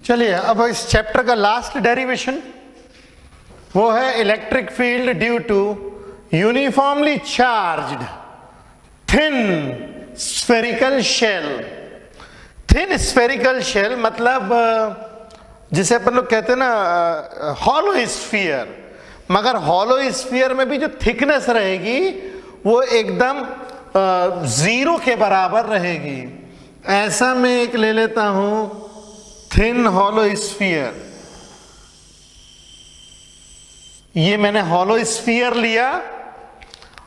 चलिए अब इस चैप्टर का लास्ट डेरिवेशन वो है electric field due to uniformly charged thin spherical shell. Thin spherical shell मतलब जिसे अपन लोग कहते हैं ना हॉलो स्फीयर, मगर हॉलो स्फीयर में भी जो थिकनेस रहेगी वो एकदम जीरो के बराबर रहेगी। ऐसा मैं एक ले लेता हूं थिन हॉलो स्फीयर। ये मैंने हॉलो स्फीयर लिया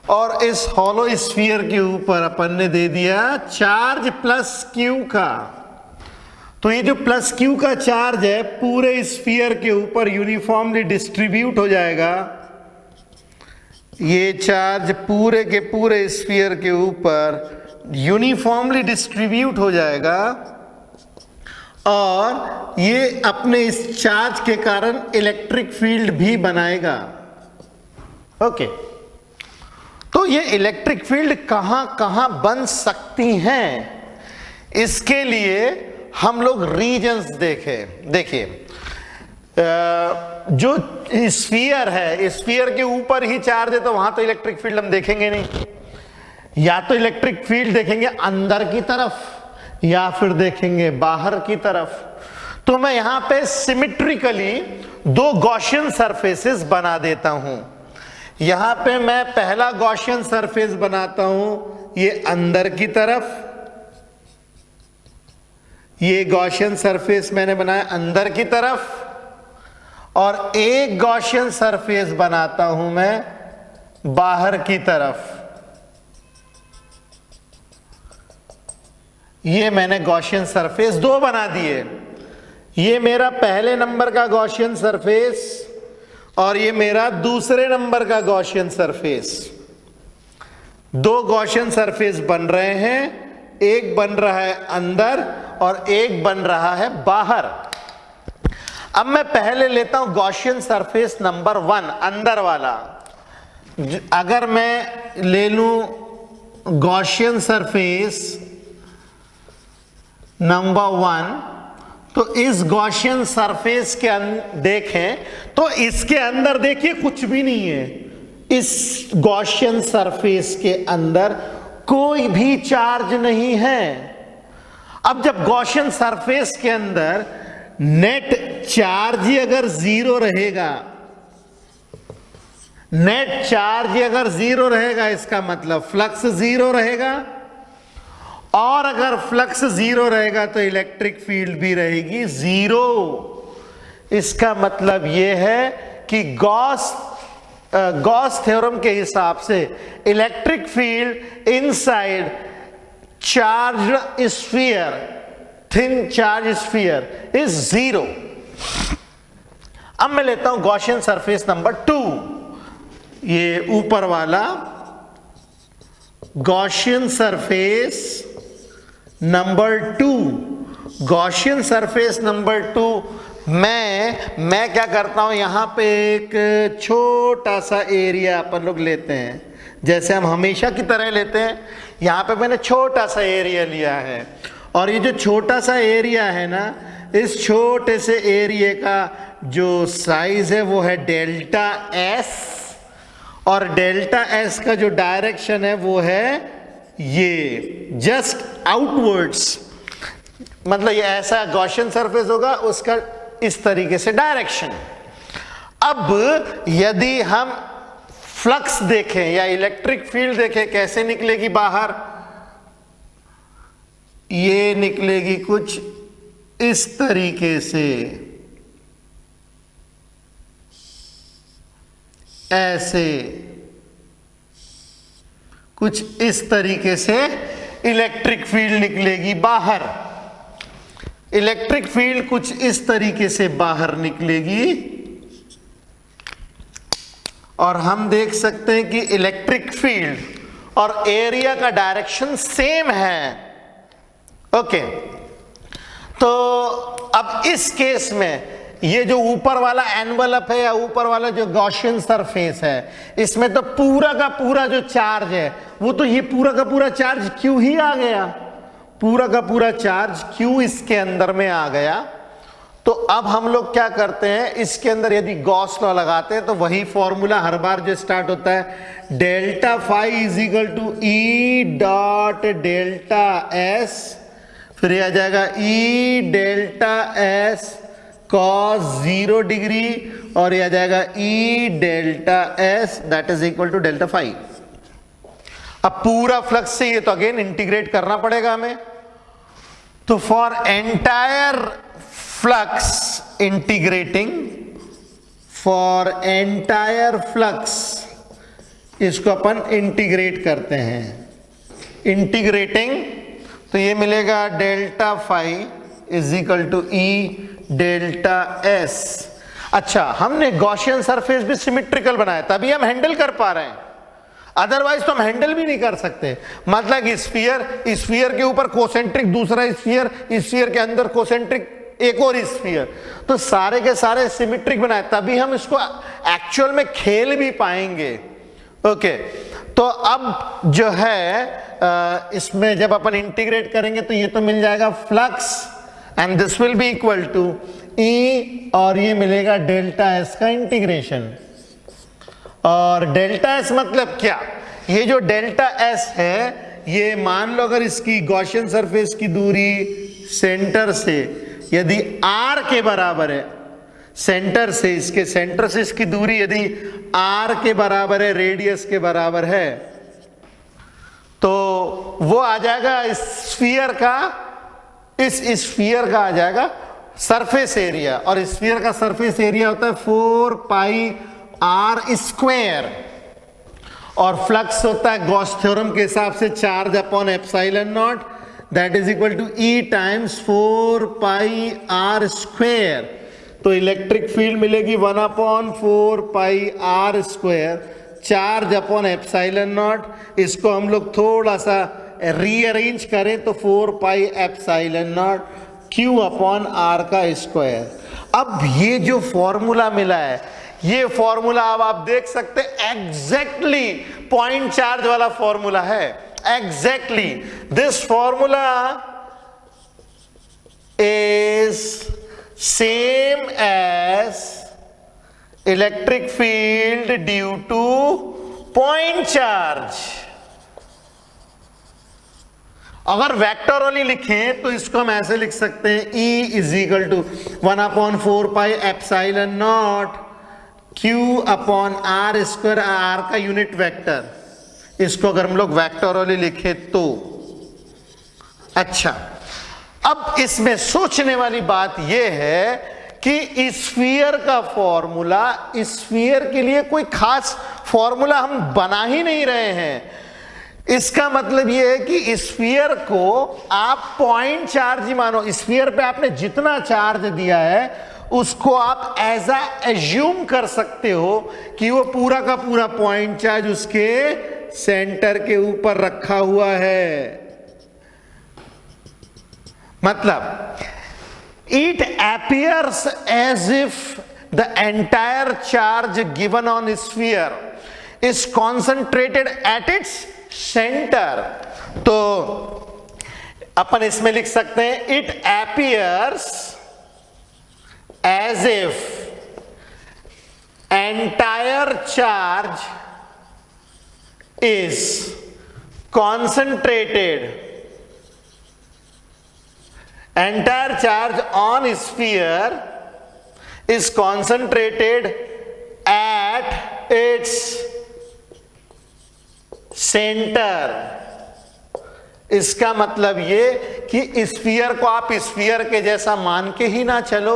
और इस हॉलो स्फीयर के ऊपर अपन ने दे दिया चार्ज प्लस क्यू का। तो ये जो प्लस क्यू का चार्ज है पूरे स्फीयर के ऊपर यूनिफॉर्मली डिस्ट्रीब्यूट हो जाएगा। ये चार्ज पूरे के पूरे स्फीयर के ऊपर यूनिफॉर्मली डिस्ट्रीब्यूट हो जाएगा और ये अपने इस चार्ज के कारण इलेक्ट्रिक फील्ड भी बनाएगा। ओके, तो ये इलेक्ट्रिक फील्ड कहां कहां बन सकती हैं, इसके लिए हम लोग रीजन्स देखिए जो स्फीयर है, स्फीयर के ऊपर ही चार्ज है तो वहां तो इलेक्ट्रिक फील्ड हम देखेंगे नहीं। या तो इलेक्ट्रिक फील्ड देखेंगे अंदर की तरफ या फिर देखेंगे बाहर की तरफ। तो मैं यहां पे सिमेट्रिकली दो गॉसियन सरफेसेस बना देता हूं। यहां पे मैं पहला गॉसियन सरफेस बनाता हूं ये अंदर की तरफ, ये गॉसियन सरफेस मैंने बनाया अंदर की तरफ, और एक गॉसियन सरफेस बनाता हूं मैं बाहर की तरफ। ये मैंने गॉसियन सरफेस दो बना दिए। ये मेरा पहले नंबर का गॉसियन सरफेस और ये मेरा दूसरे नंबर का गॉसियन सरफेस। दो गॉसियन सरफेस बन रहे हैं, एक बन रहा है अंदर और एक बन रहा है बाहर। अब मैं पहले लेता हूं गॉसियन सरफेस नंबर 1 अंदर वाला। अगर मैं ले लूं गॉसियन सरफेस नंबर 1, तो इस गॉसियन सरफेस के देखें तो इसके अंदर देखिए कुछ भी नहीं है। इस गॉसियन सरफेस के अंदर कोई भी चार्ज नहीं है। अब जब गॉसियन सरफेस के अंदर नेट चार्ज ही अगर जीरो रहेगा, नेट चार्ज ही अगर जीरो रहेगा इसका मतलब फ्लक्स जीरो रहेगा, और अगर फ्लक्स जीरो रहेगा तो इलेक्ट्रिक फील्ड भी रहेगी जीरो। इसका मतलब यह है कि गॉस थ्योरम के हिसाब से electric field inside charge sphere, thin charge sphere is zero. अब मैं लेता हूं गॉसियन सरफेस नंबर 2, ये ऊपर वाला Gaussian surface number 2। Gaussian surface number 2 मैं क्या करता हूं, यहां पे एक छोटा सा एरिया अपन लोग लेते हैं, जैसे हम हमेशा की तरह लेते हैं। यहां पे मैंने छोटा सा एरिया लिया है और ये जो छोटा सा एरिया है ना, इस छोटे से एरिया का जो साइज है वो है डेल्टा एस, और डेल्टा एस का जो डायरेक्शन है वो है ये जस्ट आउटवर्ड्स। मतलब ये ऐसा गॉसियन सरफेस होगा, उसका इस तरीके से डायरेक्शन। अब यदि हम फ्लक्स देखें या इलेक्ट्रिक फील्ड देखें कैसे निकलेगी बाहर, ये निकलेगी कुछ इस तरीके से, ऐसे कुछ इस तरीके से इलेक्ट्रिक फील्ड निकलेगी बाहर। इलेक्ट्रिक फील्ड कुछ इस तरीके से बाहर निकलेगी और हम देख सकते हैं कि इलेक्ट्रिक फील्ड और एरिया का डायरेक्शन सेम है। ओके, तो अब इस केस में ये जो ऊपर वाला एनवलप है या ऊपर वाला जो गॉसियन सरफेस है, इसमें तो पूरा का पूरा जो चार्ज है वो तो ये पूरा का पूरा चार्ज क्यू ही आ गया, पूरा का पूरा चार्ज क्यू इसके अंदर में आ गया। तो अब हम लोग क्या करते हैं, इसके अंदर यदि गॉस लॉ लगाते हैं तो वही फॉर्मूला हर बार जो स्टार्ट होता है, delta phi is equal to E dot delta S, फिर ये आ जाएगा E delta S cos 0 degree, और ये आ जाएगा E delta S that is equal to delta phi. अब पूरा फ्लक्स से ये तो अगेन इंटीग्रेट करना पड़ेगा हमें। तो for entire flux integrating, for entire flux इसको अपन इंटीग्रेट करते हैं, इंटीग्रेटिंग, तो ये मिलेगा delta phi is equal to E delta S. अच्छा, हमने गॉसियन सरफेस भी सिमेट्रिकल बनाया तभी हम हैंडल कर पा रहे हैं, अदरवाइज तो हम हैंडल भी नहीं कर सकते। मतलब स्फीयर के ऊपर कोसेंट्रिक दूसरा स्फीयर, स्फीयर के अंदर कोसेंट्रिक एक और स्फीयर, तो सारे के सारे सिमेट्रिक बनाए तभी हम इसको एक्चुअल में खेल भी पाएंगे। ओके, तो अब जो है इसमें जब अपन इंटीग्रेट करेंगे तो ये तो मिल जाएगा flux and this will be equal to E, और ये मिलेगा डेल्टा एस का इंटीग्रेशन। और डेल्टा एस मतलब क्या, ये जो डेल्टा एस है ये मान लो अगर इसकी गॉसियन सरफेस की दूरी सेंटर से यदि r के बराबर है, सेंटर से इसके सेंटर से इसकी दूरी यदि r के बराबर है, रेडियस के बराबर है, तो वो आ जाएगा स्फीयर का, इस स्फीयर का आ जाएगा सरफेस एरिया, और स्फीयर का सरफेस एरिया होता है 4 पाई r स्क्वायर, और फ्लक्स होता है गॉस थ्योरम के हिसाब से charge upon epsilon naught that is equal to E times 4 pi r square. तो इलेक्ट्रिक फील्ड मिलेगी 1/4 pi r square charge upon epsilon naught. इसको हम लोग थोड़ा सा रीअरेंज करें तो 4 pi epsilon not q upon r का स्क्वायर। अब ये जो फॉर्मूला मिला है, ये फॉर्मूला अब आप देख सकते एग्जैक्टली पॉइंट चार्ज वाला फॉर्मूला है, exactly this formula is same as electric field due to point charge. अगर वेक्टोरली लिखें तो इसको हम ऐसे लिख सकते हैं, E is equal to 1/4 pi epsilon not Q upon R square, R का यूनिट वेक्टर, इसको अगर हम लोग वेक्टोरली लिखे तो। अच्छा, अब इसमें सोचने वाली बात यह है कि स्फीयर का फॉर्मूला, स्फीयर के लिए कोई खास फॉर्मूला हम बना ही नहीं रहे हैं। इसका मतलब यह है कि स्फीयर को आप पॉइंट चार्ज ही मानो, स्फीयर पे आपने जितना चार्ज दिया है उसको आप ऐसा एज्यूम कर सकते हो कि वो पूरा का पूरा पॉइंट चार्ज उसके सेंटर के ऊपर रखा हुआ है। मतलब it appears as if the entire charge given on sphere is concentrated at its center। तो अपन इसमें लिख सकते हैं it appears as if entire charge is concentrated, entire charge on sphere is concentrated at its center। इसका मतलब ये कि sphere को आप स्फीयर के जैसा मान के ही ना चलो,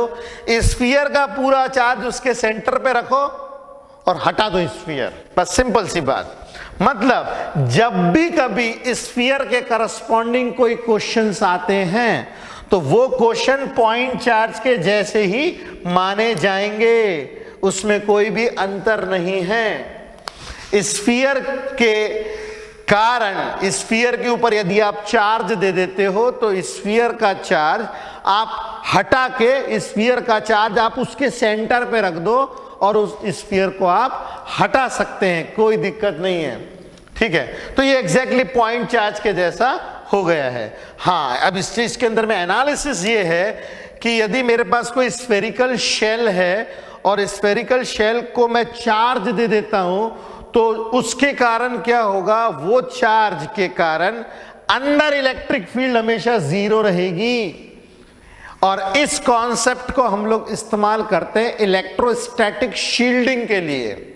स्फीयर का पूरा चार्ज उसके सेंटर पे रखो और हटा दो स्फीयर, बस सिंपल सी बात। मतलब जब भी कभी स्फीयर के करस्पॉन्डिंग कोई क्वेश्चंस आते हैं तो वो क्वेश्चन पॉइंट चार्ज के जैसे ही माने जाएंगे, उसमें कोई भी अंतर नहीं है। स्फीयर के कारण, स्फीयर के ऊपर यदि आप चार्ज दे देते हो तो स्फीयर का चार्ज आप हटा के, स्फीयर का चार्ज आप उसके सेंटर पे रख दो और उस स्फीयर को आप हटा सकते हैं, कोई दिक्कत नहीं है। ठीक है, तो ये एग्जैक्टली पॉइंट चार्ज के जैसा हो गया है। हाँ, अब इस चीज के अंदर में एनालिसिस ये है कि यदि मेरे पास कोई स्फेरिकल शेल है और स्फेरिकल शेल को मैं चार्ज दे देता हूं तो उसके कारण क्या होगा, वो चार्ज के कारण अंदर इलेक्ट्रिक फील्ड हमेशा जीरो रहेगी। और इस कॉन्सेप्ट को हम लोग इस्तेमाल करते हैं इलेक्ट्रोस्टैटिक शील्डिंग के लिए।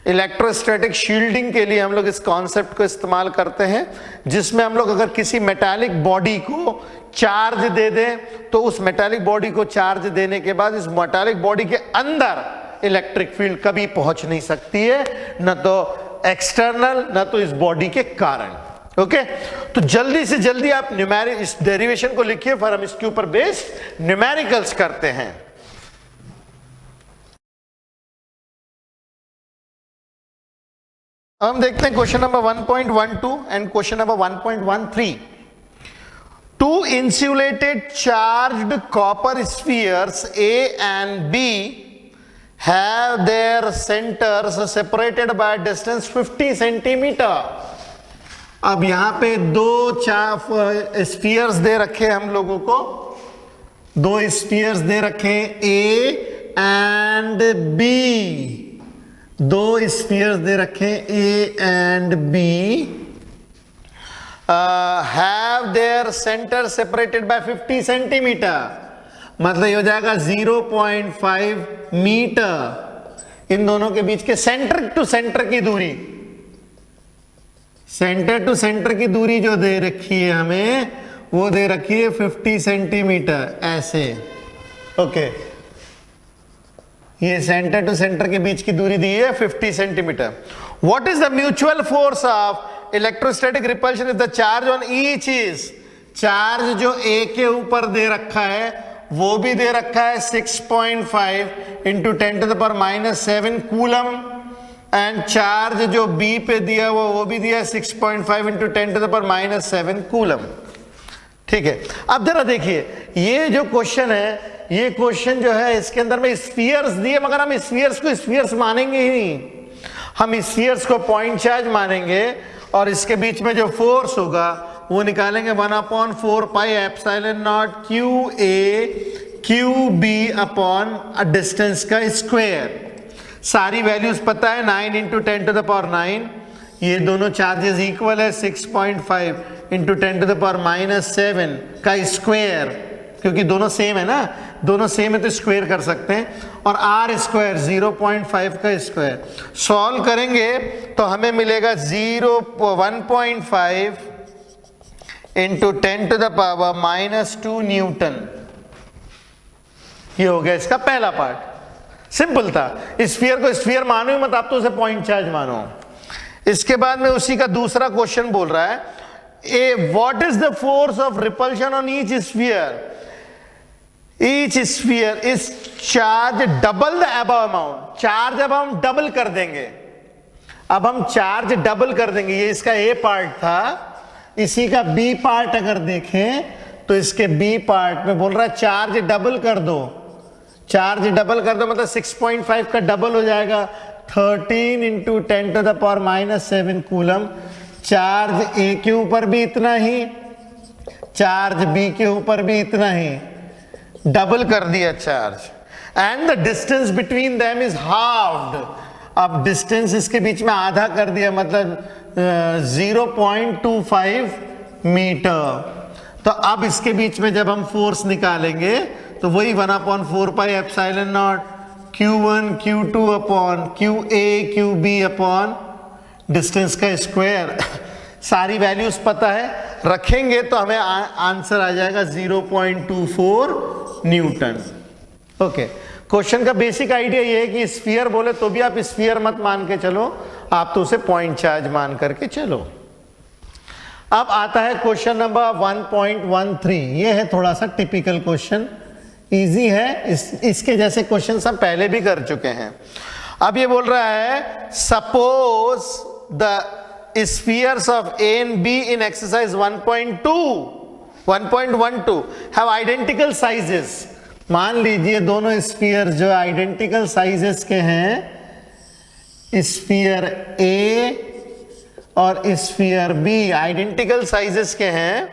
इलेक्ट्रोस्टैटिक शील्डिंग के लिए हम लोग इस कॉन्सेप्ट को इस्तेमाल करते हैं, जिसमें हम लोग अगर किसी मेटालिक बॉडी को चार्ज दे दें तो उस मेटालिक बॉडी को चार्ज देने के बाद इस मेटालिक बॉडी के अंदर इलेक्ट्रिक फील्ड कभी पहुंच नहीं सकती है, न तो एक्सटर्नल न तो इस बॉडी के कारण। ओके, तो जल्दी से जल्दी आप न्यूमेरिक इस डेरिवेशन को लिखिए, फिर हम इसके ऊपर बेस्ड न्यूमेरिकल्स करते हैं। हम देखते हैं question number 1.12 and question number 1.13। Two insulated charged copper spheres A and B have their centers separated by a distance 50 centimeter. अब यहां पे दो स्फीयर्स दे रखे हम लोगों को, दो स्फीयर्स दे रखे A एंड B, दो स्फीयर्स दे रखे A and B have their center separated by 50 centimetre, मतलब ये हो जाएगा 0.5 मीटर। इन दोनों के बीच के सेंटर टू सेंटर की दूरी, सेंटर टू सेंटर की दूरी जो दे रखी है हमें, वो दे रखी है 50 सेंटीमीटर ऐसे। ओके, ये सेंटर टू सेंटर के बीच की दूरी दी है 50 centimetre. What is the mutual force of electrostatic repulsion if the charge on each is, charge जो A के ऊपर दे रखा है वो भी दे रखा है 6.5 इंटू 10⁻⁻7 कूलम, एंड चार्ज जो B पे दिया वो भी दिया 6.5 इंटू 10⁻⁻7 कूलम। ठीक है, अब जरा देखिए ये जो क्वेश्चन है, ये क्वेश्चन जो है इसके अंदर में स्फीयर्स दिए, मगर हम स्फीयर्स को स्फीयर्स मानेंगे ही नहीं, हम स्फीयर्स को पॉइंट चार्ज मानेंगे और इसके बीच में जो फोर्स होगा वो निकालेंगे 1/4 pi epsilon not QA QB upon distance का स्क्वायर। सारी वैल्यूज पता है, 9 इंटू 10⁻⁹, ये दोनों चार्जेस इक्वल है 6.5 इंटू 10⁻⁻7 का स्क्वायर, क्योंकि दोनों सेम है ना, दोनों सेम है तो स्क्वायर कर सकते हैं, और R स्क्वायर 0.5 का स्क्वायर। सॉल्व करेंगे तो हमें मिलेगा 1.5 इंटू 10⁻⁻2 न्यूटन। ये हो गया इसका पहला पार्ट, सिंपल था। स्फीयर को स्फीयर मानो ही मत, आप तो उसे पॉइंट चार्ज मानो। इसके बाद में उसी का दूसरा क्वेश्चन बोल रहा है, what is the force of repulsion on each sphere, each sphere is charged double the above amount। Charge अब हम डबल कर देंगे, अब हम चार्ज डबल कर देंगे। ये इसका A पार्ट था, इसी का B पार्ट अगर देखें तो इसके B पार्ट में बोल रहा है चार्ज डबल कर दो, चार्ज डबल कर दो मतलब 6.5 का डबल हो जाएगा 13 इंटू 10⁻⁻7 कूलम। चार्ज A के ऊपर भी इतना ही, चार्ज B के ऊपर भी इतना ही, डबल कर दिया charge, and the distance between them is halved. अब डिस्टेंस इसके बीच में आधा कर दिया, मतलब 0.25 मीटर। तो अब इसके बीच में जब हम फोर्स निकालेंगे तो वही 1/4 pi epsilon not Q1 Q2 upon QA QB upon distance का स्क्वायर। सारी वैल्यूज पता है, रखेंगे तो हमें आंसर आ जाएगा 0.24 न्यूटन। ओके, क्वेश्चन का बेसिक आइडिया ये है कि स्फीयर बोले तो भी आप स्फीयर मत मान के चलो, आप तो उसे पॉइंट चार्ज मान करके चलो। अब आता है क्वेश्चन नंबर 1.13। ये है थोड़ा सा टिपिकल क्वेश्चन, इजी है, इसके जैसे क्वेश्चन हम पहले भी कर चुके हैं। अब ये बोल रहा है, suppose the spheres of A and B in exercise 1.12 have identical sizes। मान लीजिए दोनों स्फीयर जो आइडेंटिकल साइजेस के हैं, स्फीयर A और स्फीयर B आइडेंटिकल साइजेस के हैं,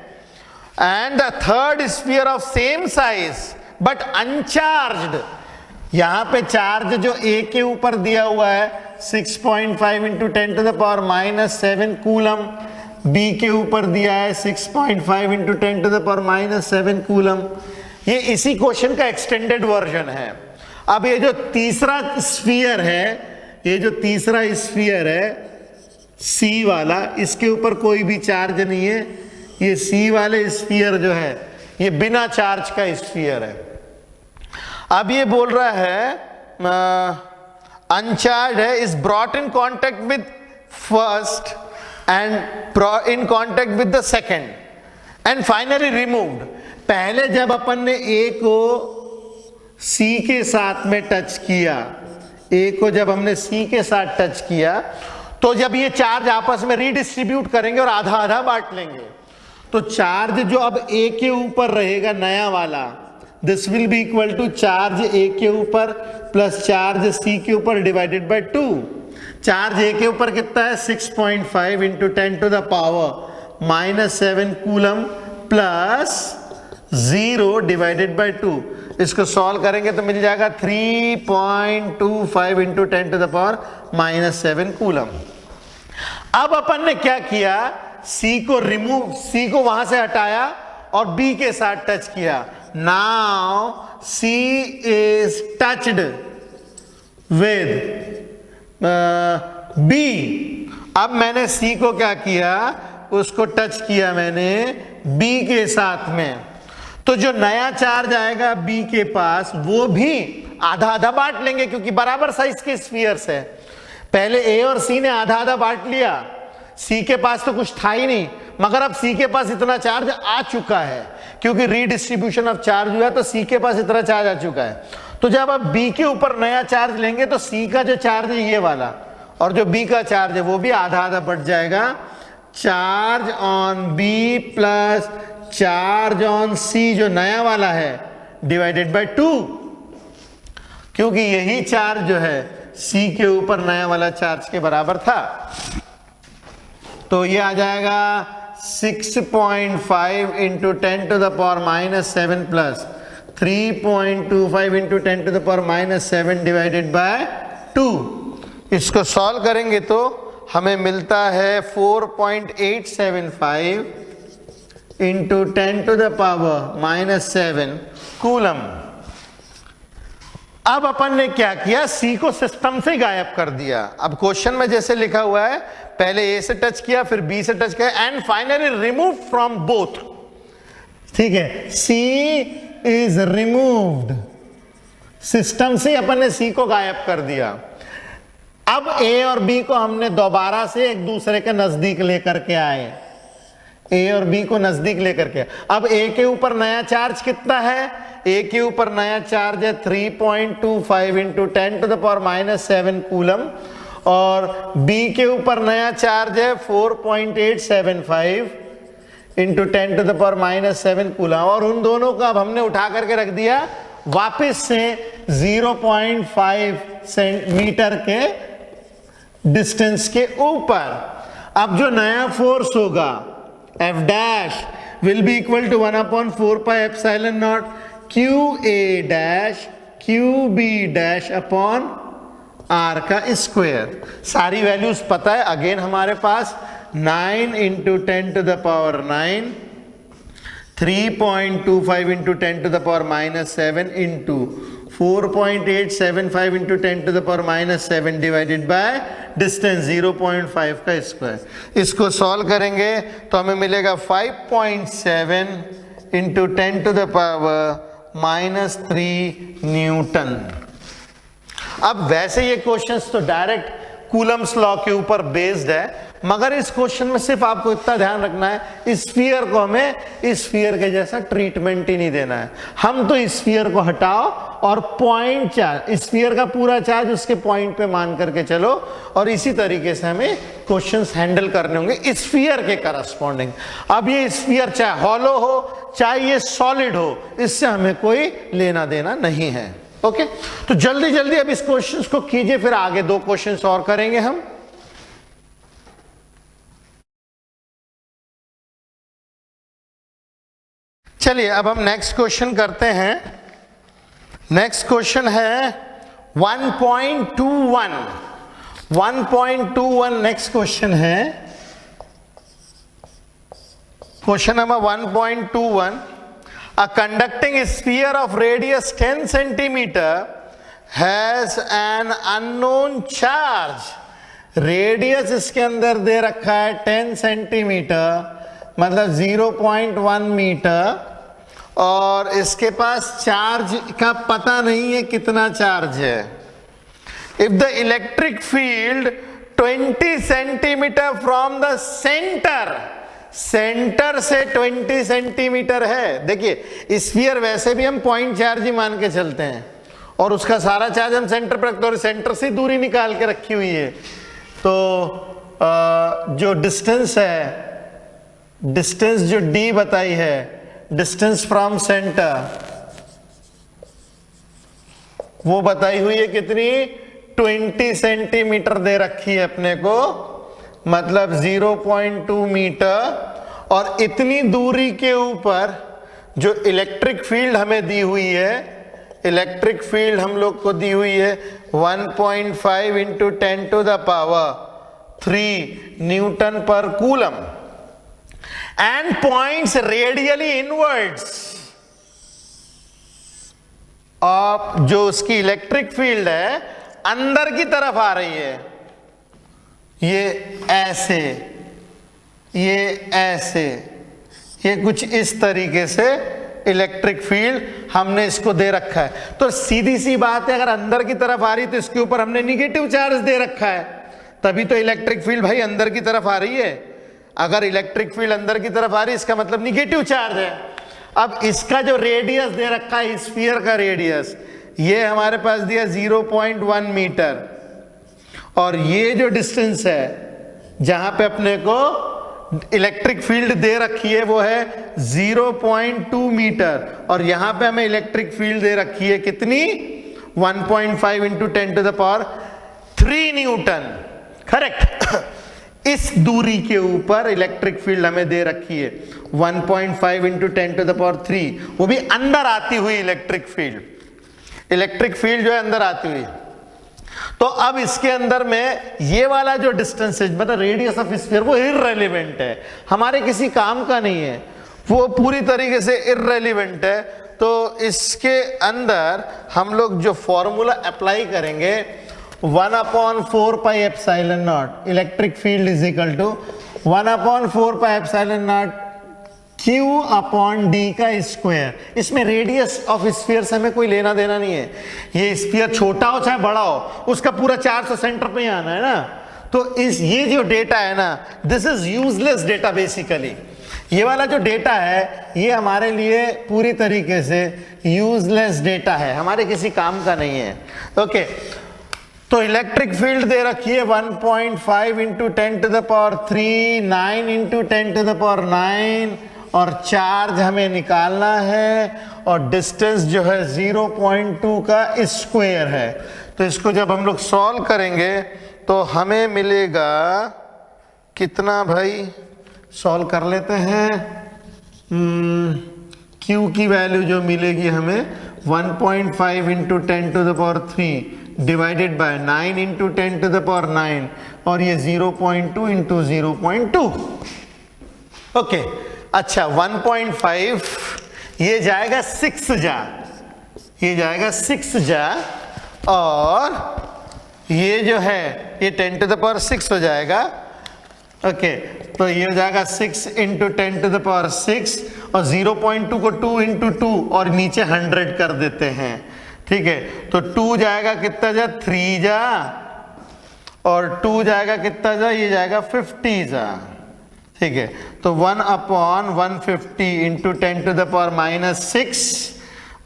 and the third sphere of same size but uncharged, यहां पे चार्ज जो ए के ऊपर दिया हुआ है 6.5 into 10 to the power minus 7 coulomb, B के ऊपर दिया है 6.5 into 10 to the power minus 7 coulomb. ये इसी क्वेश्चन का एक्सटेंडेड वर्जन है। अब ये जो तीसरा स्फीयर है, ये जो तीसरा स्फीयर है सी वाला, इसके ऊपर कोई भी चार्ज नहीं है। ये सी वाले स्फीयर जो है ये बिना चार्ज का स्फीयर है। अब ये बोल रहा है अनचार्ज है, is brought in contact with first and in contact with the second and finally removed. पहले जब अपन ने ए को सी के साथ में टच किया, ए को जब हमने सी के साथ टच किया, तो जब ये चार्ज आपस में रीडिस्ट्रीब्यूट करेंगे और आधा आधा बांट लेंगे, तो चार्ज जो अब ए के ऊपर रहेगा नया वाला, this will be equal to charge A के ऊपर प्लस चार्ज सी के ऊपर डिवाइडेड बाय 2। चार्ज ए के ऊपर कितना है 6.5 into 10 to the power minus 7 coulomb plus 0 divided by 2। इसको सॉल्व करेंगे तो मिल जाएगा 3.25 into 10 to the power minus 7 coulomb. अब अपन ने क्या किया, सी को रिमूव, सी को वहां से हटाया और बी के साथ टच किया। Now C is touched with B. अब मैंने सी को क्या किया, उसको टच किया मैंने बी के साथ में, तो जो नया चार्ज आएगा बी के पास वो भी आधा आधा बांट लेंगे क्योंकि बराबर साइज के स्फीयर्स है। पहले ए और सी ने आधा आधा बांट लिया, सी के पास तो कुछ था ही नहीं, मगर अब सी के पास इतना चार्ज आ चुका है क्योंकि रीडिस्ट्रीब्यूशन ऑफ चार्ज हुआ, तो सी के पास इतना चार्ज आ चुका है। तो जब आप बी के ऊपर नया चार्ज लेंगे तो सी का जो चार्ज है ये वाला और जो बी का चार्ज है वो भी आधा आधा बढ़ जाएगा। Charge on B plus charge on C जो नया वाला है डिवाइडेड बाय 2, क्योंकि यही चार्ज जो है सी के ऊपर नया वाला चार्ज के बराबर था। तो ये आ जाएगा 6.5 into 10 to the power minus 7 plus 3.25 into 10 to the power minus 7 divided by 2। इसको सॉल्व करेंगे तो हमें मिलता है 4.875 into 10 to the power minus 7 coulomb. अब अपन ने क्या किया, सी को सिस्टम से गायब कर दिया। अब क्वेश्चन में जैसे लिखा हुआ है, पहले ए से टच किया, फिर बी से टच किया and finally remove from both. ठीक है, सी इज रिमूव्ड, सिस्टम से अपन ने सी को गायब कर दिया। अब ए और बी को हमने दोबारा से एक दूसरे के नजदीक लेकर के आए, ए और बी को नजदीक लेकर के। अब ए के ऊपर नया चार्ज कितना है, ए के ऊपर नया चार्ज है 3.25 into 10 to the power minus 7 coulomb और बी के ऊपर नया चार्ज है 4.875 into 10 to the power minus 7 coulomb. और उन दोनों को अब हमने उठा करके रख दिया वापस से 0.5 सेंटीमीटर के डिस्टेंस के ऊपर। अब जो नया फोर्स होगा F dash will be equal to 1/4 pi epsilon not QA dash QB dash upon R का स्क्वायर। सारी वैल्यूज पता है, अगेन हमारे पास 9 into 10 to the power 9, 3.25 into 10 to the power minus 7 into 4.875 into 10 to the power minus 7 divided by distance 0.5 का square. इसको solve करेंगे तो हमें मिलेगा 5.7 into 10 to the power minus 3 newton. अब वैसे ये क्वेश्चंस तो डायरेक्ट कूलम्स लॉ के ऊपर बेस्ड है, मगर इस क्वेश्चन में सिर्फ आपको इतना ध्यान रखना है, इस स्फीयर को हमें इस स्फीयर के जैसा ट्रीटमेंट ही नहीं देना है। हम तो इस स्फीयर को हटाओ और पॉइंट चार्ज, स्फीयर का पूरा चार्ज उसके पॉइंट पे मान करके चलो, और इसी तरीके से हमें क्वेश्चंस हैंडल करने होंगे इस स्फीयर के करस्पॉन्डिंग। अब ये स्फीयर चाहे हॉलो हो चाहे ये सॉलिड हो, इससे हमें कोई लेना देना नहीं है। ओके, तो जल्दी जल्दी अब इस क्वेश्चन को कीजिए, फिर आगे 2 क्वेश्चन और करेंगे हम। चलिए अब हम नेक्स्ट क्वेश्चन करते हैं। नेक्स्ट क्वेश्चन है 1.21 1.21 नेक्स्ट क्वेश्चन है question number 1.21 A conducting sphere of radius 10 centimeter has an unknown charge. Radius इसके अंदर दे रखा है 10 सेंटीमीटर मतलब 0.1 मीटर और इसके पास चार्ज का पता नहीं है कितना चार्ज है. If the electric field 20 centimetre from the centre, centre से 20 सेंटीमीटर है. देखिए स्फीयर वैसे भी हम पॉइंट चार्ज ही मान के चलते हैं और उसका सारा चार्ज हम सेंटर पर रखते हैं और सेंटर से दूरी निकाल के रखी हुई है. तो जो डिस्टेंस है, डिस्टेंस जो d बताई है, डिस्टेंस फ्रॉम सेंटर, वो बताई हुई है कितनी 20 सेंटीमीटर दे रखी है अपने को मतलब 0.2 मीटर और इतनी दूरी के ऊपर जो इलेक्ट्रिक फील्ड हमें दी हुई है, इलेक्ट्रिक फील्ड हम लोग को दी हुई है 1.5 into 10 to the power 3 newton पर coulomb and points radially inwards. अब जो उसकी इलेक्ट्रिक फील्ड है अंदर की तरफ आ रही है, ये ऐसे, ये ऐसे, ये कुछ इस तरीके से इलेक्ट्रिक फील्ड हमने इसको दे रखा है. तो सीधी सी बात है अगर अंदर की तरफ आ रही तो इसके ऊपर हमने निगेटिव चार्ज दे रखा है, तभी तो इलेक्ट्रिक फील्ड भाई अंदर की तरफ आ रही है. अगर इलेक्ट्रिक फील्ड अंदर की तरफ आ रही है इसका मतलब निगेटिव चार्ज है. अब इसका जो रेडियस दे रखा है स्फीयर का रेडियस, ये हमारे पास दिया 0.1 मीटर और ये जो डिस्टेंस है जहां पे अपने को इलेक्ट्रिक फील्ड दे रखी है वो है 0.2 मीटर और यहां पे हमें इलेक्ट्रिक फील्ड दे रखी है कितनी 1.5 into 10 to the power 3 newton. Correct. इस दूरी के ऊपर इलेक्ट्रिक फील्ड हमें दे रखी है 1.5 इंटू 10 टू द पावर 3, वो भी अंदर आती हुई इलेक्ट्रिक फील्ड. इलेक्ट्रिक फील्ड जो है अंदर आती हुई. तो अब इसके अंदर में ये वाला जो डिस्टेंस है मतलब रेडियस ऑफ स्फीयर वो इररेलेवेंट है, हमारे किसी काम का नहीं है, वो पूरी तरीके से इररेलेवेंट है. तो इसके अंदर हम लोग जो फॉर्मूला अप्लाई करेंगे 1/4 pi epsilon not electric field is equal to 1/4 pi epsilon not Q upon D का स्क्वायर. इसमें रेडियस ऑफ स्फीयर से हमें कोई लेना देना नहीं है. ये स्फीयर छोटा हो चाहे बड़ा हो उसका पूरा चार्ज तो सेंटर पे ही आना है ना. तो इस ये जो डेटा है ना this is useless data basically. ये वाला जो डेटा है ये हमारे लिए पूरी तरीके से यूजलेस डेटा है, हमारे किसी काम का नहीं है. ओके. तो इलेक्ट्रिक फील्ड दे रखी है 1.5 into 10 to the power 3, 9 into 10 to the power 9 और चार्ज हमें निकालना है और डिस्टेंस जो है 0.2 का स्क्वायर है. तो इसको जब हम लोग सॉल्व करेंगे तो हमें मिलेगा कितना भाई, सॉल्व कर लेते हैं. Q की वैल्यू जो मिलेगी हमें 1.5 into 10 to the power 3 divided by 9 into 10 to the power 9 और ये 0.2 इंटू 0.2. ओके. अच्छा 1.5 ये जाएगा 6 जा, ये जाएगा 6 जा और ये जो है ये 10 टू द पावर 6 हो जाएगा. ओके. तो ये हो जाएगा 6 इंटू 10 टू द पावर 6 और 0.2 को 2 इंटू 2 और नीचे 100 कर देते हैं. ठीक है. तो 2 जाएगा कितना जा 3 जा और 2 जाएगा कितना जा, ये जाएगा 50 जा. ठीक है. तो 1/150 into 10 to the power -6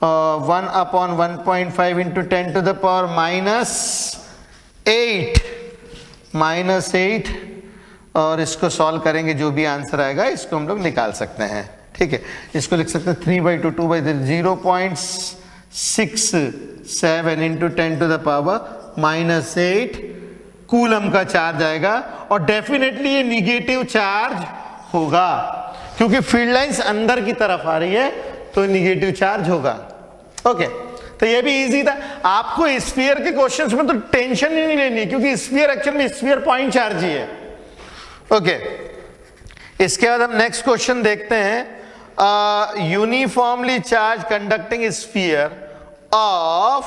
1/1.5 into 10 to the power -8 और इसको सॉल्व करेंगे जो भी आंसर आएगा इसको हम लोग निकाल सकते हैं. ठीक है. इसको लिख सकते हैं 3/2 2/3 0.67 into 10 to the power -8 coulomb का चार्ज आएगा और डेफिनेटली ये निगेटिव चार्ज होगा क्योंकि फील्ड लाइंस अंदर की तरफ आ रही है तो निगेटिव चार्ज होगा. ओके. तो ये भी इजी था। आपको स्फीयर के क्वेश्चंस में तो टेंशन ही नहीं लेनी, क्योंकि स्फीयर एक्चुअल में स्फीयर पॉइंट चार्ज ही है। ओके, इसके बाद हम नेक्स्ट क्वेश्चन देखते हैं। Uniformly charge conducting sphere of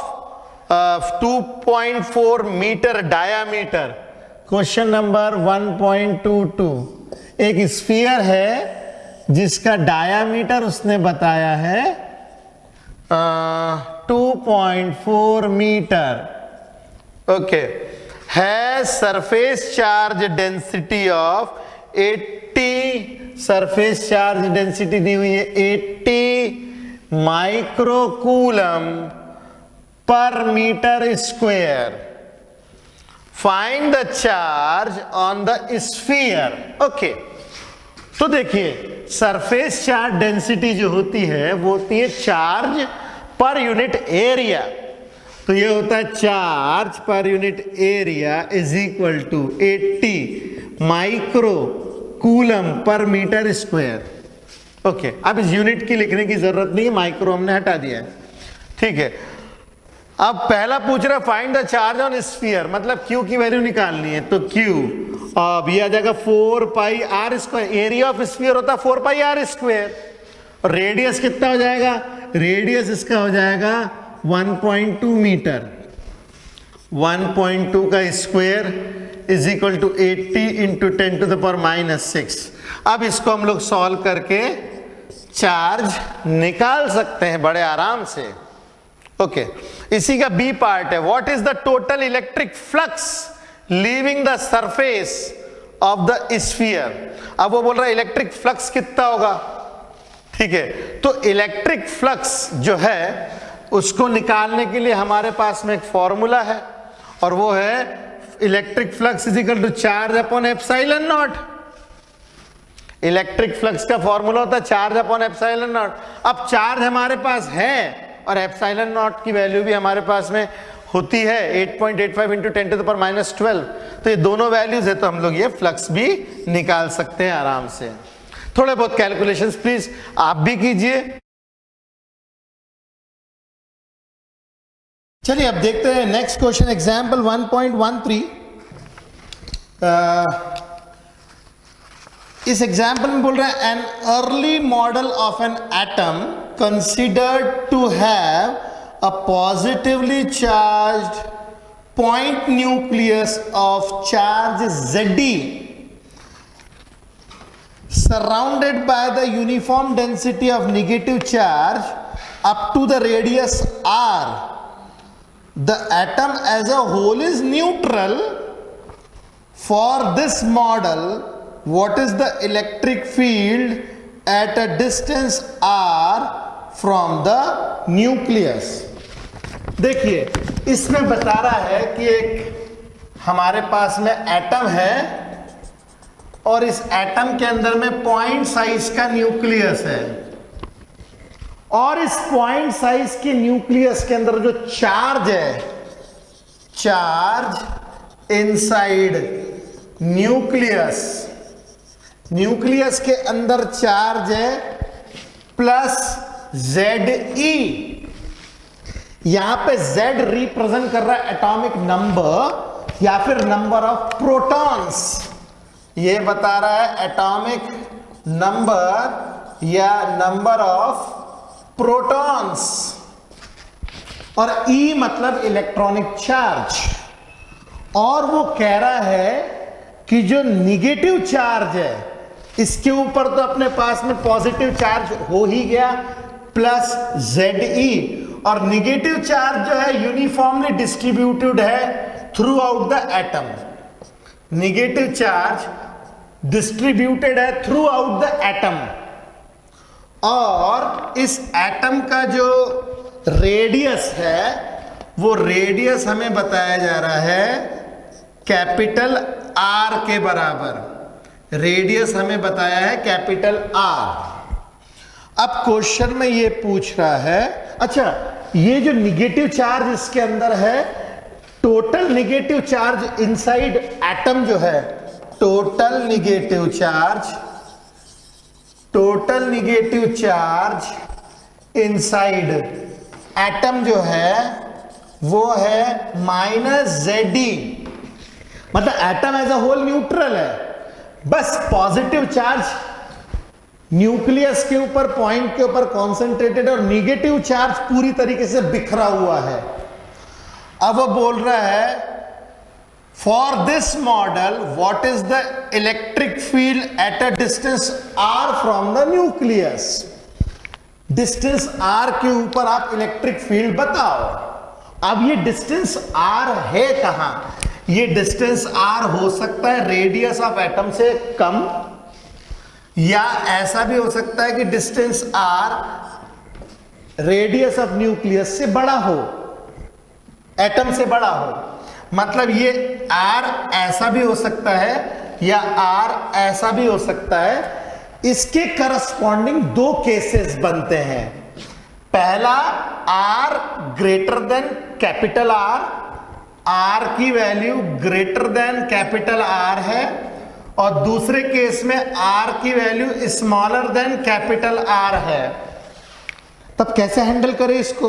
2.4 metre diameter. Question number 1.22। एक स्फीयर है जिसका डायामीटर उसने बताया है 2.4 मीटर। ओके, है surface charge density of 80, surface charge density दी हुई है 80 माइक्रोकूलम पर metre square. Find the charge on the sphere. Okay, तो देखिए सरफेस चार्ज डेंसिटी जो होती है वो होती है चार्ज पर यूनिट एरिया। तो ये होता है charge per unit area is equal to 80 micro coulomb per metre square. Okay, अब इस यूनिट की लिखने की जरूरत नहीं है, माइक्रो हमने हटा दिया है। ठीक है, अब पहला पूछ रहा find the charge on sphere, मतलब क्यू की वैल्यू निकालनी है। तो क्यू अब ये आ जाएगा 4 pi R square. Area of sphere होता है 4 पाई आर स्क्वायर। और रेडियस कितना हो जाएगा? रेडियस इसका हो जाएगा 1.2 मीटर। 1.2 का square is equal to 80 into 10 to the power -6। अब इसको हम लोग सॉल्व करके चार्ज निकाल सकते हैं बड़े आराम से। ओके, इसी का बी पार्ट है, what is the total electric flux leaving the surface of the sphere. अब वो बोल रहा है इलेक्ट्रिक फ्लक्स कितना होगा। ठीक है, तो इलेक्ट्रिक फ्लक्स जो है उसको निकालने के लिए हमारे पास में एक फॉर्मूला है, और वो है electric flux is equal to charge upon epsilon not. Electric flux का फॉर्मूला होता है चार्ज अपॉन एप्सिलॉन नॉट। अब चार्ज हमारे पास है और एप्सिलॉन नॉट की वैल्यू भी हमारे पास में होती है 8.85 इंटू 10 टू द पावर -12। तो ये दोनों वैल्यूज है, तो हम लोग ये फ्लक्स भी निकाल सकते हैं आराम से। थोड़े बहुत कैलकुलेशंस प्लीज आप भी कीजिए। चलिए अब देखते हैं नेक्स्ट क्वेश्चन, एग्जाम्पल 1.13। इस एग्जाम्पल में बोल रहे हैं an early model of an atom considered to have a positively charged point nucleus of charge Zd surrounded by the uniform density of negative charge up to the radius r. The atom as a whole is neutral. For this model, what is the electric field at a distance r from the nucleus? देखिए इसमें बता रहा है कि एक हमारे पास में एटम है और इस एटम के अंदर में पॉइंट साइज का न्यूक्लियस है, और इस पॉइंट साइज के न्यूक्लियस के अंदर जो चार्ज है, चार्ज इनसाइड न्यूक्लियस, न्यूक्लियस के अंदर चार्ज है प्लस Ze। यहां पे Z रिप्रेजेंट कर रहा है एटॉमिक नंबर या फिर नंबर ऑफ प्रोटॉन्स। ये बता रहा है एटॉमिक नंबर या नंबर ऑफ प्रोटॉन्स, और E मतलब इलेक्ट्रॉनिक चार्ज। और वो कह रहा है कि जो निगेटिव चार्ज है इसके ऊपर तो अपने पास में पॉजिटिव चार्ज हो ही गया प्लस Ze, और निगेटिव चार्ज जो है यूनिफॉर्मली डिस्ट्रीब्यूटेड है through out the atom. Negative charge distributed है थ्रू आउट द एटम, और इस एटम का जो रेडियस है वो रेडियस हमें बताया जा रहा है कैपिटल R के बराबर। रेडियस हमें बताया है कैपिटल R। अब क्वेश्चन में ये पूछ रहा है, अच्छा ये जो निगेटिव चार्ज इसके अंदर है, total negative charge inside atom जो है, total negative charge inside atom जो है वो है -Zd, मतलब atom as a whole neutral है, बस पॉजिटिव चार्ज न्यूक्लियस के ऊपर, पॉइंट के ऊपर कॉन्सेंट्रेटेड, और निगेटिव चार्ज पूरी तरीके से बिखरा हुआ है। अब वो बोल रहा है for this model what is the electric field at a distance r from the nucleus. Distance r के ऊपर आप इलेक्ट्रिक फील्ड बताओ। अब ये डिस्टेंस r है कहां? ये डिस्टेंस r हो सकता है रेडियस ऑफ एटम से कम, या ऐसा भी हो सकता है कि distance r radius of nucleus से बड़ा हो, एटम से बड़ा हो। मतलब ये r ऐसा भी हो सकता है या r ऐसा भी हो सकता है। इसके करस्पॉन्डिंग दो केसेस बनते हैं। पहला r greater than capital R, r की value greater than capital R है, और दूसरे केस में r की value smaller than capital R है। तब कैसे हैंडल करें इसको?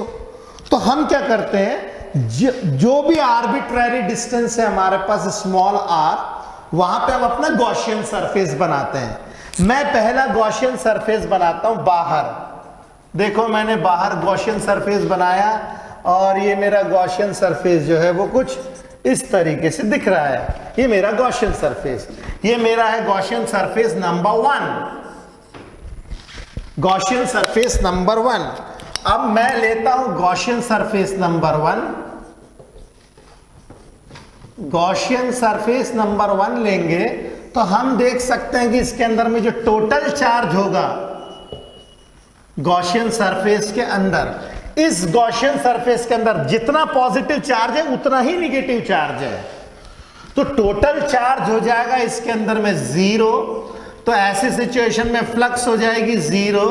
तो हम क्या करते हैं, जो भी आर्बिट्ररी डिस्टेंस है हमारे पास स्मॉल r, वहां पे हम अपना गॉसियन सरफेस बनाते हैं। मैं पहला गॉसियन सरफेस बनाता हूं बाहर। देखो मैंने बाहर गॉसियन सरफेस बनाया, और ये मेरा गॉसियन सरफेस जो है वो कुछ इस तरीके से दिख रहा है। ये मेरा गॉसियन सरफेस, ये मेरा है Gaussian surface number 1, Gaussian surface number 1। अब मैं लेता हूं Gaussian surface number 1, Gaussian surface number 1 लेंगे तो हम देख सकते हैं कि इसके अंदर में जो टोटल चार्ज होगा गॉसियन सरफेस के अंदर, इस गॉसियन सरफेस के अंदर जितना पॉजिटिव चार्ज है उतना ही निगेटिव चार्ज है। तो टोटल चार्ज हो जाएगा इसके अंदर में 0। तो ऐसी सिचुएशन में फ्लक्स हो जाएगी 0,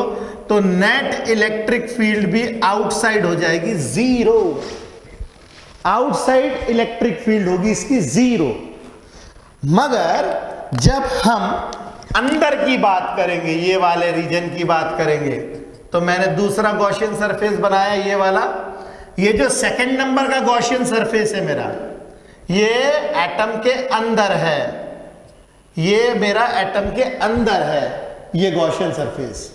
तो नेट इलेक्ट्रिक फील्ड भी आउटसाइड हो जाएगी 0। आउटसाइड इलेक्ट्रिक फील्ड होगी इसकी 0। मगर जब हम अंदर की बात करेंगे, ये वाले रीजन की बात करेंगे, तो मैंने दूसरा गॉसियन सरफेस बनाया, ये वाला। ये जो सेकंड नंबर का गॉसियन सरफेस है मेरा, ये एटम के अंदर है, ये मेरा एटम के अंदर है ये गॉसियन सरफेस।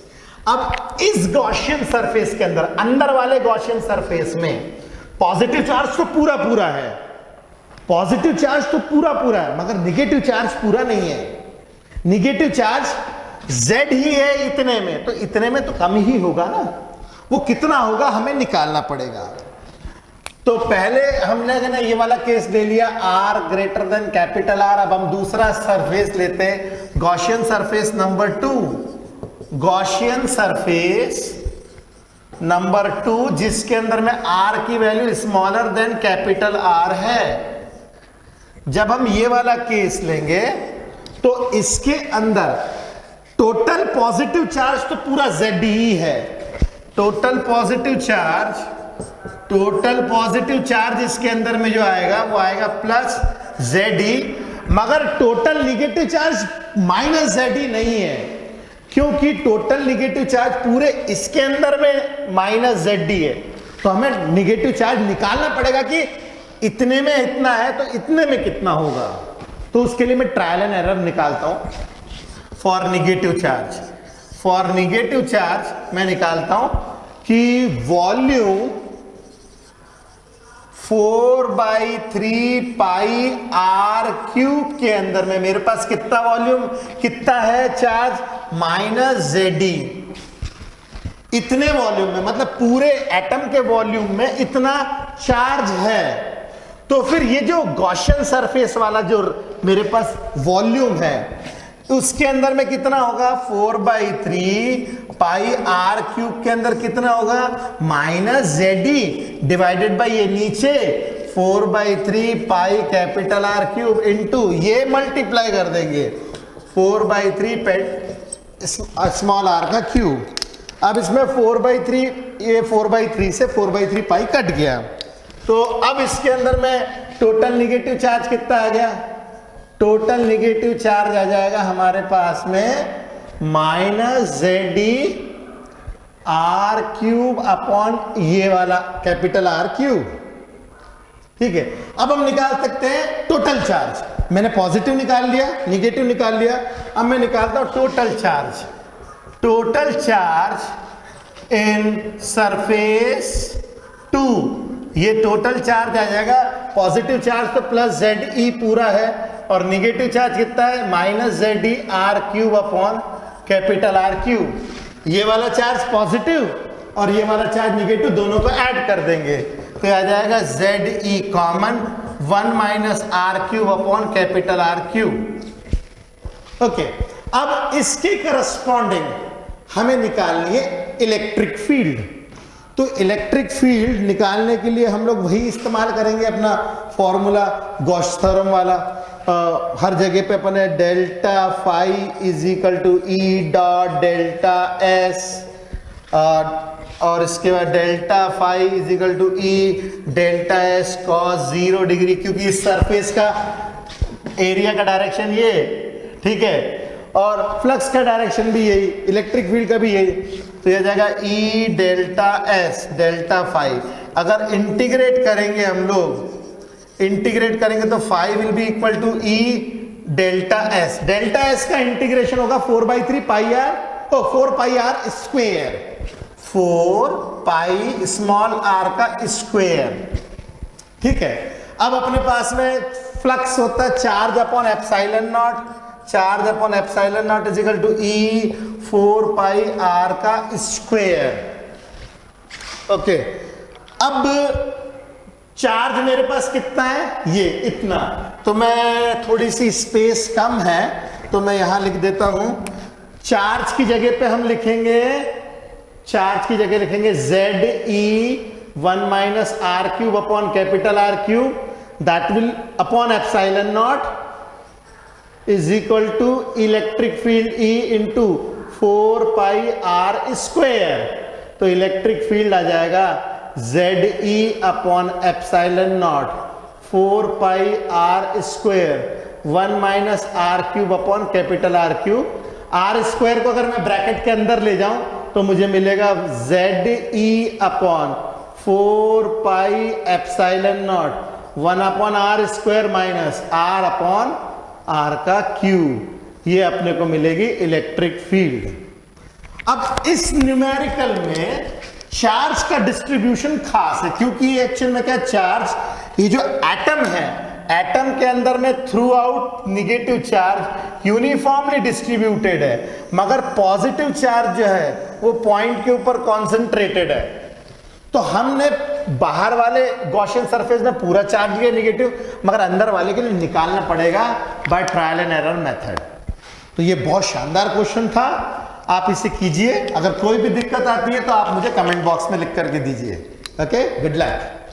अब इस गॉसियन सरफेस के अंदर, अंदर वाले गॉसियन सरफेस में पॉजिटिव चार्ज तो पूरा पूरा है, पॉजिटिव चार्ज तो पूरा पूरा है, मगर निगेटिव चार्ज पूरा नहीं है। निगेटिव चार्ज Z ही है इतने में, तो इतने में तो कम ही होगा ना। वो कितना होगा हमें निकालना पड़ेगा। तो पहले हमने ना ये वाला केस ले लिया R greater than capital R। अब हम दूसरा सरफेस लेते हैं, Gaussian surface number 2, Gaussian surface number 2, जिसके अंदर में R की value smaller than capital R है। जब हम ये वाला केस लेंगे तो इसके अंदर टोटल पॉजिटिव चार्ज तो पूरा Z ही है। टोटल पॉजिटिव चार्ज इसके अंदर में जो आएगा वो आएगा प्लस ZE, मगर total negative charge minus ZE नहीं है, क्योंकि टोटल निगेटिव चार्ज पूरे इसके अंदर में माइनस ZD है। तो हमें निगेटिव चार्ज निकालना पड़ेगा कि इतने में इतना है तो इतने में कितना होगा। तो उसके लिए मैं ट्रायल एंड एरर निकालता हूं। फॉर निगेटिव चार्ज मैं निकालता हूं कि वॉल्यूम 4/3 पाई r क्यूब के अंदर में मेरे पास कितना वॉल्यूम, कितना है चार्ज, माइनस ZD। इतने वॉल्यूम में, मतलब पूरे एटम के वॉल्यूम में इतना चार्ज है। तो फिर ये जो गॉसियन सरफेस वाला जो मेरे पास वॉल्यूम है उसके अंदर में कितना होगा, 4/3 पाई r क्यूब के अंदर कितना होगा, माइनस ZD डिवाइडेड बाई ये नीचे 4/3 pi capital R cube into ये मल्टीप्लाई कर देंगे 4/3 स्मॉल r का क्यूब। अब इसमें 4/3, ये 4/3 से 4/3 पाई कट गया। तो अब इसके अंदर में टोटल निगेटिव चार्ज कितना आ गया, टोटल निगेटिव चार्ज आ जाएगा हमारे पास में minus ZD R cube upon ये वाला कैपिटल आर क्यूब। ठीक है, अब हम निकाल सकते हैं टोटल चार्ज। मैंने पॉजिटिव निकाल लिया, निगेटिव निकाल लिया, अब मैं निकालता हूं total charge. Total charge in surface 2, ये टोटल चार्ज आ जाएगा। पॉजिटिव चार्ज तो प्लस जेड ई पूरा है और निगेटिव चार्ज कितना है minus Z E R cube upon capital R cube. ये वाला चार्ज पॉजिटिव और ये वाला चार्ज निगेटिव, दोनों को ऐड कर देंगे तो आ जाएगा Z E common 1 minus R cube upon capital R cube. Okay, अब इसके करस्पॉन्डिंग हमें निकालनी है इलेक्ट्रिक फील्ड। तो इलेक्ट्रिक फील्ड निकालने के लिए हम लोग वही इस्तेमाल करेंगे अपना फॉर्मूला गॉस थ्योरम वाला। हर जगह पे अपने delta phi is equal to E dot delta S और इसके बाद delta phi is equal to E delta S cos 0 degree, क्योंकि इस सरफेस का एरिया का डायरेक्शन ये, ठीक है, और फ्लक्स का डायरेक्शन भी यही, इलेक्ट्रिक फील्ड का भी यही। तो यह जाएगा E delta S delta phi. अगर इंटीग्रेट करेंगे हम लोग, इंटीग्रेट करेंगे तो phi will be equal to E delta S. Delta S का इंटीग्रेशन होगा 4/3 pi R, 4 pi R square, 4 pi small R का स्क्वेयर। ठीक है, अब अपने पास में फ्लक्स होता है charge upon epsilon naught. Charge upon epsilon not is equal to E 4 pi R का स्क्वेयर। ओके, अब चार्ज मेरे पास कितना है, ये इतना, तो मैं थोड़ी सी स्पेस कम है तो मैं यहां लिख देता हूं। चार्ज की जगह पे हम लिखेंगे, चार्ज की जगह लिखेंगे Z E 1 minus R cube upon capital R cube, that will upon epsilon not is equal to electric field E into 4 pi R square. तो इलेक्ट्रिक फील्ड आ जाएगा Z E upon epsilon not 4 pi R square 1 minus R cube upon capital R cube. R square को अगर मैं bracket के अंदर ले जाऊं तो मुझे मिलेगा Z E upon 4 pi epsilon not 1 upon R square minus R upon R का क्यूब। ये अपने को मिलेगी इलेक्ट्रिक फील्ड। अब इस न्यूमेरिकल में चार्ज का डिस्ट्रीब्यूशन खास है, क्योंकि एक्चुअल में क्या चार्ज, ये जो एटम है, एटम के अंदर में through out negative charge uniformly distributed है, मगर पॉजिटिव चार्ज जो है वो पॉइंट के ऊपर कॉन्सेंट्रेटेड है। तो हमने बाहर वाले गॉसियन सरफेस में पूरा चार्ज लिया निगेटिव, मगर अंदर वाले के लिए निकालना पड़ेगा by trial and error method. तो ये बहुत शानदार क्वेश्चन था, आप इसे कीजिए। अगर कोई भी दिक्कत आती है तो आप मुझे कमेंट बॉक्स में लिख करके दीजिए। Okay, good luck.